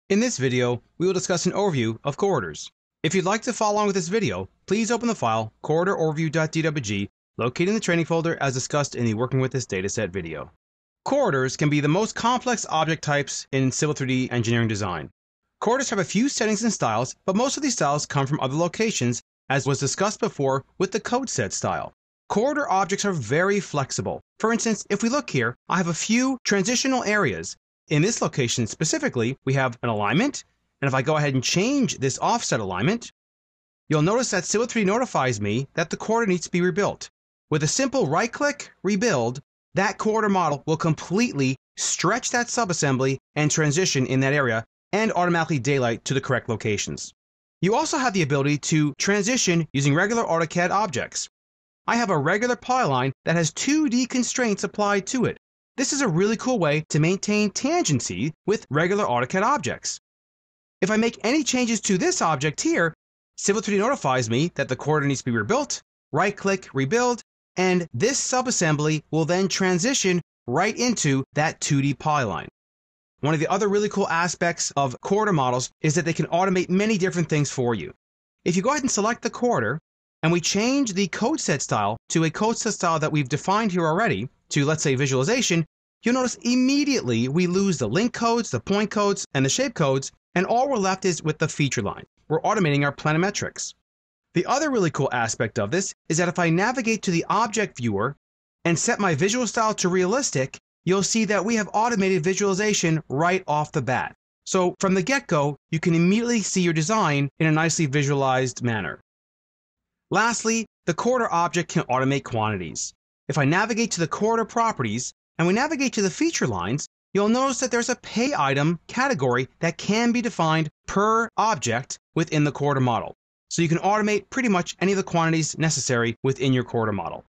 In this video, we will discuss an overview of corridors. If you'd like to follow along with this video, please open the file corridoroverview.dwg located in the training folder as discussed in the Working with this Dataset video. Corridors can be the most complex object types in Civil 3D engineering design. Corridors have a few settings and styles, but most of these styles come from other locations, as was discussed before with the code set style. Corridor objects are very flexible. For instance, if we look here, I have a few transitional areas. In this location specifically, we have an alignment, and if I go ahead and change this offset alignment, you'll notice that Civil 3D notifies me that the corridor needs to be rebuilt. With a simple right-click, rebuild, that corridor model will completely stretch that subassembly and transition in that area and automatically daylight to the correct locations. You also have the ability to transition using regular AutoCAD objects. I have a regular polyline that has 2D constraints applied to it. This is a really cool way to maintain tangency with regular AutoCAD objects. If I make any changes to this object here, Civil 3D notifies me that the corridor needs to be rebuilt, right-click, rebuild, and this subassembly will then transition right into that 2D polyline. One of the other really cool aspects of corridor models is that they can automate many different things for you. If you go ahead and select the corridor, and we change the code set style to a code set style that we've defined here already, to let's say visualization, you'll notice immediately we lose the link codes, the point codes, and the shape codes, and all we're left is with the feature line. We're automating our planimetrics. The other really cool aspect of this is that if I navigate to the object viewer and set my visual style to realistic, you'll see that we have automated visualization right off the bat. So from the get-go, you can immediately see your design in a nicely visualized manner. Lastly, the corridor object can automate quantities. If I navigate to the corridor properties and we navigate to the feature lines, you'll notice that there's a pay item category that can be defined per object within the corridor model. So you can automate pretty much any of the quantities necessary within your corridor model.